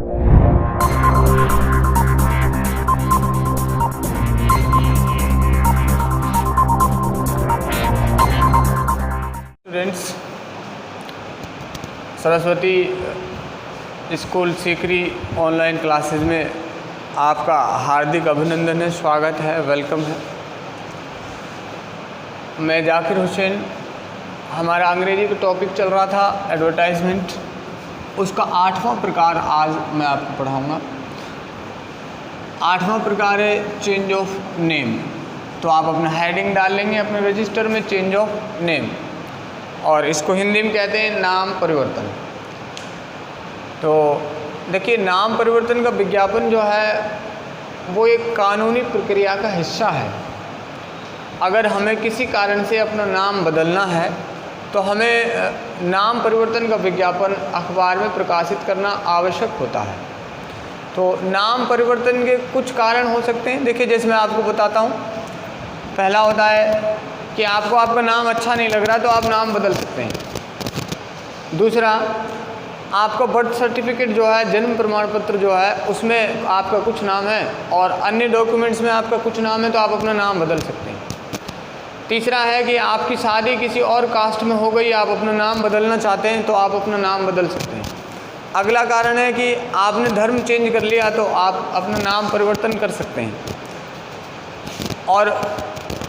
Students, Saraswati school Sikri online classes में आपका हार्दिक अभिनंदन है, स्वागत है, वेलकम है। मैं जाकिर हुसैन। हमारा अंग्रेजी का टॉपिक चल रहा था एडवर्टाइजमेंट, उसका 8वां प्रकार आज मैं आपको पढ़ाऊँगा। 8वां प्रकार है चेंज ऑफ नेम। तो आप अपना हेडिंग डाल लेंगे अपने रजिस्टर में, चेंज ऑफ नेम, और इसको हिंदी में कहते हैं नाम परिवर्तन। तो देखिए, नाम परिवर्तन का विज्ञापन जो है वो एक कानूनी प्रक्रिया का हिस्सा है। अगर हमें किसी कारण से अपना नाम बदलना है तो हमें नाम परिवर्तन का विज्ञापन अखबार में प्रकाशित करना आवश्यक होता है। तो नाम परिवर्तन के कुछ कारण हो सकते हैं। देखिए, जैसे मैं आपको बताता हूँ, पहला होता है कि आपको आपका नाम अच्छा नहीं लग रहा तो आप नाम बदल सकते हैं। दूसरा, आपका बर्थ सर्टिफिकेट जो है, जन्म प्रमाण पत्र जो है, उसमें आपका कुछ नाम है और अन्य डॉक्यूमेंट्स में आपका कुछ नाम है, तो आप अपना नाम बदल सकते हैं। तीसरा है कि आपकी शादी किसी और कास्ट में हो गई, आप अपना नाम बदलना चाहते हैं तो आप अपना नाम बदल सकते हैं। अगला कारण है कि आपने धर्म चेंज कर लिया तो आप अपना नाम परिवर्तन कर सकते हैं। और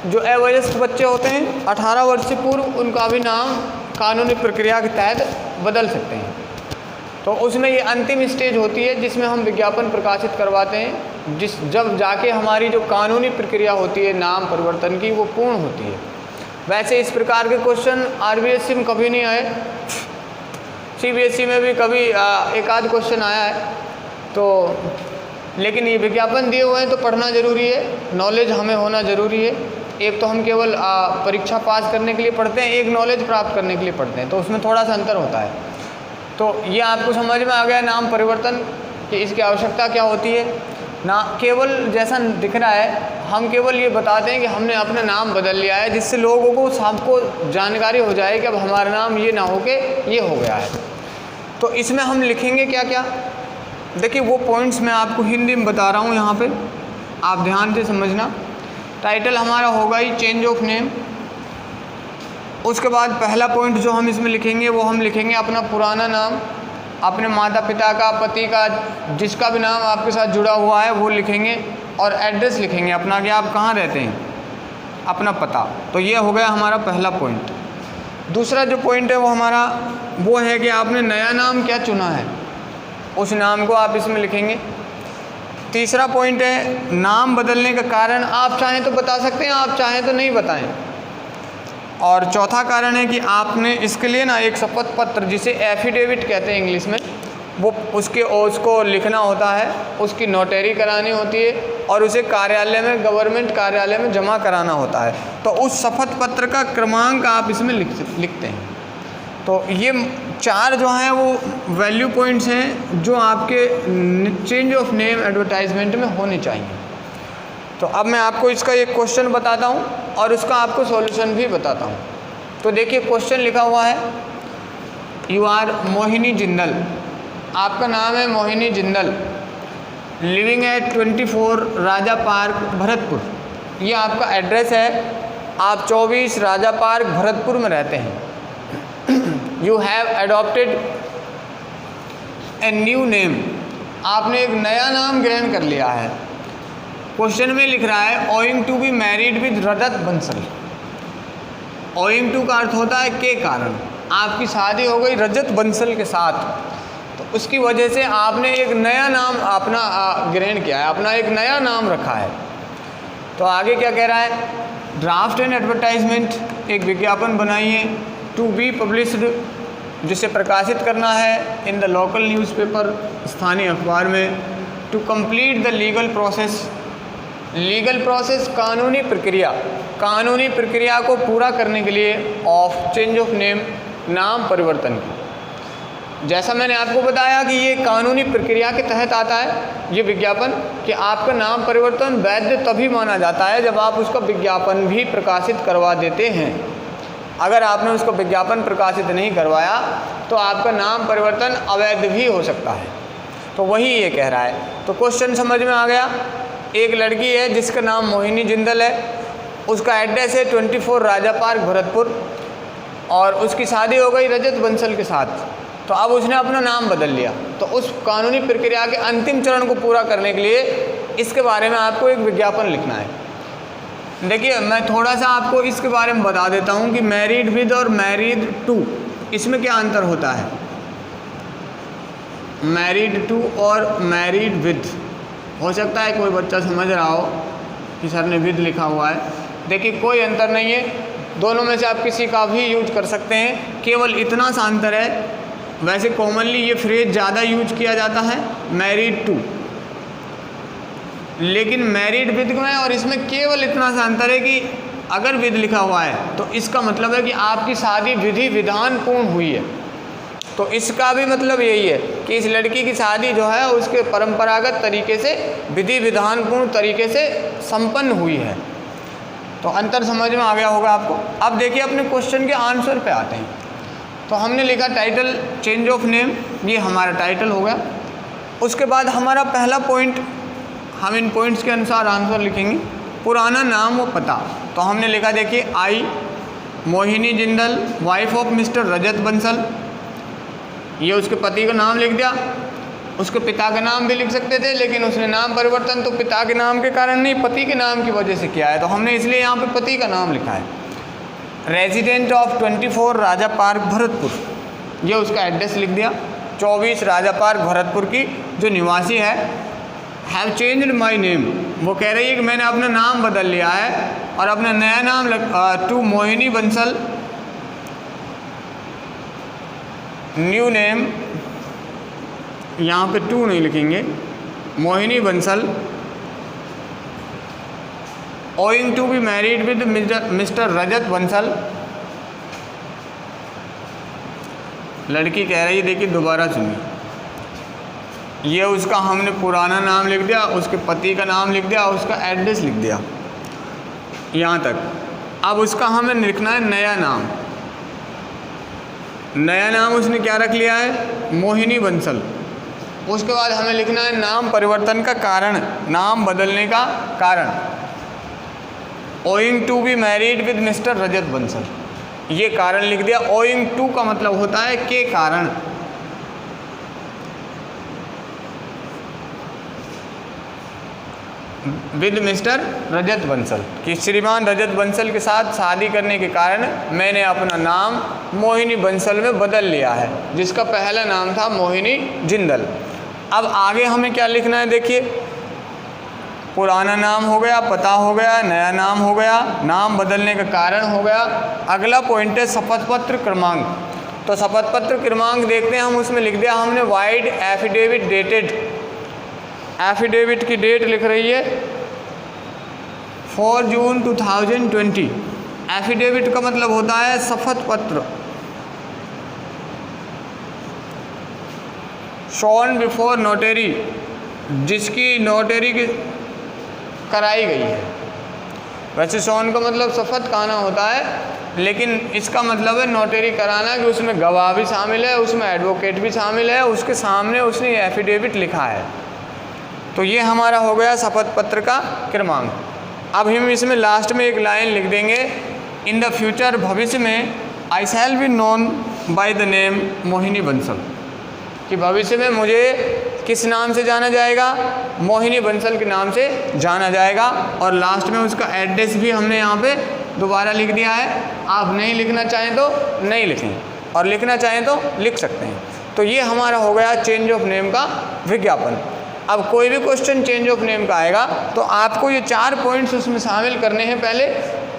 जो अवयस्क बच्चे होते हैं 18 वर्ष से पूर्व, उनका भी नाम कानूनी प्रक्रिया के तहत बदल सकते हैं। तो उसमें ये अंतिम स्टेज होती है जिसमें हम विज्ञापन प्रकाशित करवाते हैं, जब जाके हमारी जो कानूनी प्रक्रिया होती है नाम परिवर्तन की, वो पूर्ण होती है। वैसे इस प्रकार के क्वेश्चन RBSC में कभी नहीं आए, CBSE में भी कभी एक आध क्वेश्चन आया है। तो लेकिन ये विज्ञापन दिए हुए हैं तो पढ़ना ज़रूरी है, नॉलेज हमें होना ज़रूरी है। एक तो हम केवल परीक्षा पास करने के लिए पढ़ते हैं, एक नॉलेज प्राप्त करने के लिए पढ़ते हैं, तो उसमें थोड़ा सा अंतर होता है। तो ये आपको समझ में आ गया नाम परिवर्तन कि इसकी आवश्यकता क्या होती है। ना केवल जैसा दिख रहा है, हम केवल ये बताते हैं कि हमने अपना नाम बदल लिया है, जिससे लोगों को सबको जानकारी हो जाए कि अब हमारा नाम ये ना हो के ये हो गया है। तो इसमें हम लिखेंगे क्या क्या, देखिए वो पॉइंट्स मैं आपको हिंदी में बता रहा हूँ, यहाँ पे आप ध्यान से समझना। टाइटल हमारा होगा ही चेंज ऑफ नेम। उसके बाद पहला पॉइंट जो हम इसमें लिखेंगे वो हम लिखेंगे अपना पुराना नाम, अपने माता पिता का, पति का, जिसका भी नाम आपके साथ जुड़ा हुआ है वो लिखेंगे, और एड्रेस लिखेंगे अपना कि आप कहाँ रहते हैं, अपना पता। तो ये हो गया हमारा पहला पॉइंट। दूसरा जो पॉइंट है वो हमारा वो है कि आपने नया नाम क्या चुना है, उस नाम को आप इसमें लिखेंगे। तीसरा पॉइंट है नाम बदलने का कारण, आप चाहें तो बता सकते हैं, आप चाहें तो नहीं बताएं। और चौथा कारण है कि आपने इसके लिए ना एक शपथ पत्र, जिसे एफिडेविट कहते हैं इंग्लिश में, वो उसको लिखना होता है, उसकी नोटरी करानी होती है और उसे कार्यालय में, गवर्नमेंट कार्यालय में जमा कराना होता है। तो उस शपथ पत्र का क्रमांक आप इसमें लिखते हैं। तो ये 4 जो हैं वो वैल्यू पॉइंट्स हैं जो आपके चेंज ऑफ नेम एडवर्टाइजमेंट में होने चाहिए। तो अब मैं आपको इसका एक क्वेश्चन बताता हूँ और उसका आपको सॉल्यूशन भी बताता हूँ। तो देखिए, क्वेश्चन लिखा हुआ है, यू आर मोहिनी जिंदल, आपका नाम है Mohini Jindal, living at 24 Raja park Bharatpur, ये आपका एड्रेस है। आप 24 राजा पार्क भरतपुर में रहते हैं। You have adopted a new name, आपने एक नया नाम ग्रहण कर लिया है। क्वेश्चन में लिख रहा है owing to be married with Rajat Bansal. Owing to का अर्थ होता है के कारण, आपकी शादी हो गई रजत बंसल के साथ, तो उसकी वजह से आपने एक नया नाम अपना ग्रहण किया है, अपना एक नया नाम रखा है। तो आगे क्या कह रहा है, ड्राफ्ट एन एडवर्टाइजमेंट, एक विज्ञापन बनाइए, टू बी पब्लिश्ड, जिसे प्रकाशित करना है इन द लोकल न्यूज़पेपर, स्थानीय अखबार में, to complete the legal process, legal process कानूनी प्रक्रिया, कानूनी प्रक्रिया को पूरा करने के लिए ऑफ चेंज ऑफ नेम, नाम परिवर्तन की। जैसा मैंने आपको बताया कि ये कानूनी प्रक्रिया के तहत आता है ये विज्ञापन, कि आपका नाम परिवर्तन वैध तभी माना जाता है जब आप उसका विज्ञापन भी प्रकाशित करवा देते हैं। अगर आपने उसका विज्ञापन प्रकाशित नहीं करवाया तो आपका नाम परिवर्तन अवैध भी हो सकता है। तो वही ये कह रहा है। तो क्वेश्चन समझ में आ गया। एक लड़की है जिसका नाम मोहिनी जिंदल है, उसका एड्रेस है 24 राजा पार्क भरतपुर, और उसकी शादी हो गई रजत बंसल के साथ। तो अब उसने अपना नाम बदल लिया। तो उस कानूनी प्रक्रिया के अंतिम चरण को पूरा करने के लिए इसके बारे में आपको एक विज्ञापन लिखना है। देखिए, मैं थोड़ा सा आपको इसके बारे में बता देता हूँ कि मैरिड विद और मैरिड टू, इसमें क्या अंतर होता है। मैरिड टू और मैरिड विद, हो सकता है कोई बच्चा समझ रहा हो कि सर ने विद लिखा हुआ है। देखिए, कोई अंतर नहीं है, दोनों में से आप किसी का भी यूज कर सकते हैं, केवल इतना सा अंतर है। वैसे कॉमनली ये फ्रेज ज़्यादा यूज किया जाता है मैरिड टू, लेकिन मैरिड विद में और इसमें केवल इतना सा अंतर है कि अगर विद लिखा हुआ है तो इसका मतलब है कि आपकी शादी विधि विधान पूर्ण हुई है। तो इसका भी मतलब यही है कि इस लड़की की शादी जो है उसके परंपरागत तरीके से विधि विधान पूर्ण तरीके से संपन्न हुई है। तो अंतर समझ में आ गया होगा आपको। अब देखिए, अपने क्वेश्चन के आंसर पे आते हैं। तो हमने लिखा टाइटल चेंज ऑफ नेम, ये हमारा टाइटल हो गया। उसके बाद हमारा पहला पॉइंट, हम इन पॉइंट्स के अनुसार आंसर लिखेंगे। पुराना नाम व पता, तो हमने लिखा, देखिए, I Mohini Jindal wife of mister Rajat Bansal, ये उसके पति का नाम लिख दिया। उसके पिता का नाम भी लिख सकते थे, लेकिन उसने नाम परिवर्तन तो पिता के नाम के कारण नहीं, पति के नाम की वजह से किया है, तो हमने इसलिए यहाँ पे पति का नाम लिखा है। Resident of 24 Raja park Bharatpur, ये उसका एड्रेस लिख दिया। 24 राजा पार्क भरतपुर की जो निवासी है। हैव चेंज्ड माई नेम, वो कह रही है कि मैंने अपना नाम बदल लिया है और अपना नया नाम to Mohini Bansal, new name, यहाँ पे टू नहीं लिखेंगे, Mohini Bansal, owing to be married with mister Rajat Bansal. लड़की कह रही है, देखिए दोबारा सुनिए, ये उसका हमने पुराना नाम लिख दिया, उसके पति का नाम लिख दिया, उसका एड्रेस लिख दिया यहाँ तक। अब उसका हमें लिखना है नया नाम। नया नाम उसने क्या रख लिया है, मोहिनी बंसल। उसके बाद हमें लिखना है नाम परिवर्तन का कारण, नाम बदलने का कारण, owing to be married with mister Rajat Bansal, ये कारण लिख दिया। ओइंग टू का मतलब होता है के कारण। विद मिस्टर रजत बंसल, कि श्रीमान रजत बंसल के साथ शादी करने के कारण मैंने अपना नाम मोहिनी बंसल में बदल लिया है, जिसका पहला नाम था मोहिनी जिंदल। अब आगे हमें क्या लिखना है, देखिए, पुराना नाम हो गया, पता हो गया, नया नाम हो गया, नाम बदलने का कारण हो गया। अगला पॉइंट है शपथ पत्र क्रमांक। तो शपथ पत्र क्रमांक देखते हैं हम, उसमें लिख दिया हमने वाइड एफिडेविट डेटेड, एफिडेविट की डेट लिख रही है 4 जून 2020। एफिडेविट का मतलब होता है शपथ पत्र। शॉन बिफोर नोटरी, जिसकी नोटरी की कराई गई है। वैसे शॉन का मतलब शपथ कहना होता है, लेकिन इसका मतलब है नोटरी कराना, कि उसमें गवाह भी शामिल है, उसमें एडवोकेट भी शामिल है, उसके सामने उसने एफिडेविट लिखा है। तो ये हमारा हो गया शपथ पत्र का क्रमांक। अब हम इसमें लास्ट में एक लाइन लिख देंगे, इन द फ्यूचर, भविष्य में, I shall be known by the name Mohini Bansal, कि भविष्य में मुझे किस नाम से जाना जाएगा, मोहिनी बंसल के नाम से जाना जाएगा। और लास्ट में उसका एड्रेस भी हमने यहाँ पे दोबारा लिख दिया है। आप नहीं लिखना चाहें तो नहीं लिखें, और लिखना चाहें तो लिख सकते हैं। तो ये हमारा हो गया चेंज ऑफ नेम का विज्ञापन। अब कोई भी क्वेश्चन चेंज ऑफ नेम का आएगा तो आपको ये 4 पॉइंट्स उसमें शामिल करने हैं। पहले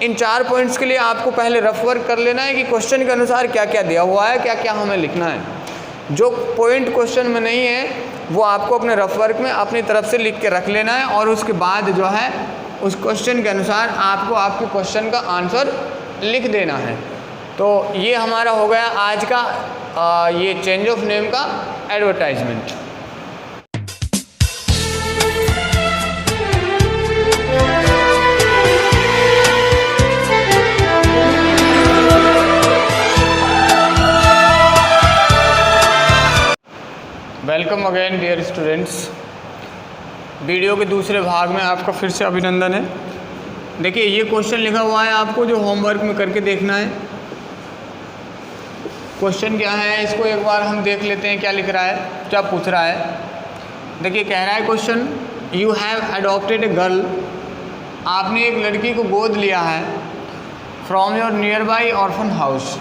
इन 4 पॉइंट्स के लिए आपको पहले रफ वर्क कर लेना है कि क्वेश्चन के अनुसार क्या क्या दिया हुआ है, क्या क्या हमें लिखना है। जो पॉइंट क्वेश्चन में नहीं है वो आपको अपने रफ वर्क में अपनी तरफ से लिख के रख लेना है, और उसके बाद जो है उस क्वेश्चन के अनुसार आपको आपके क्वेश्चन का आंसर लिख देना है। तो ये हमारा हो गया आज का ये चेंज ऑफ नेम का advertisement. Welcome again dear students. Video के दूसरे भाग में आपका फिर से अभिनंदन है। देखिए ये क्वेश्चन लिखा हुआ है, आपको जो होमवर्क में करके देखना है। क्वेश्चन क्या है इसको एक बार हम देख लेते हैं, क्या लिख रहा है, क्या पूछ रहा है। देखिए कह रहा है question, you have adopted a girl, आपने एक लड़की को गोद लिया है, from your near by orphan house,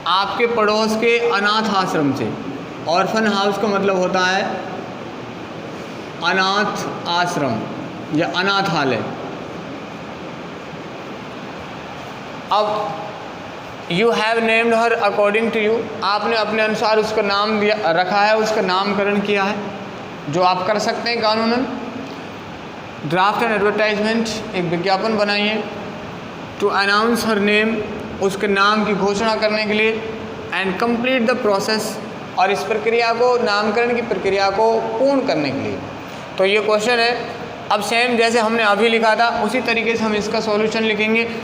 आपके पड़ोस के अनाथ आश्रम से। ऑर्फन हाउस का मतलब होता है अनाथ आश्रम या अनाथालय। अब you have named her according to you, आपने अपने अनुसार उसका नाम दिया रखा है, उसका नामकरण किया है, जो आप कर सकते हैं कानूनन। ड्राफ्ट एन एडवर्टाइजमेंट, एक विज्ञापन बनाइए। टू अनाउंस हर नेम, उसके नाम की घोषणा करने के लिए। एंड कंप्लीट द प्रोसेस, और इस प्रक्रिया को, नामकरण की प्रक्रिया को पूर्ण करने के लिए। तो ये क्वेश्चन है। अब सेम जैसे हमने अभी लिखा था उसी तरीके से हम इसका सॉल्यूशन लिखेंगे।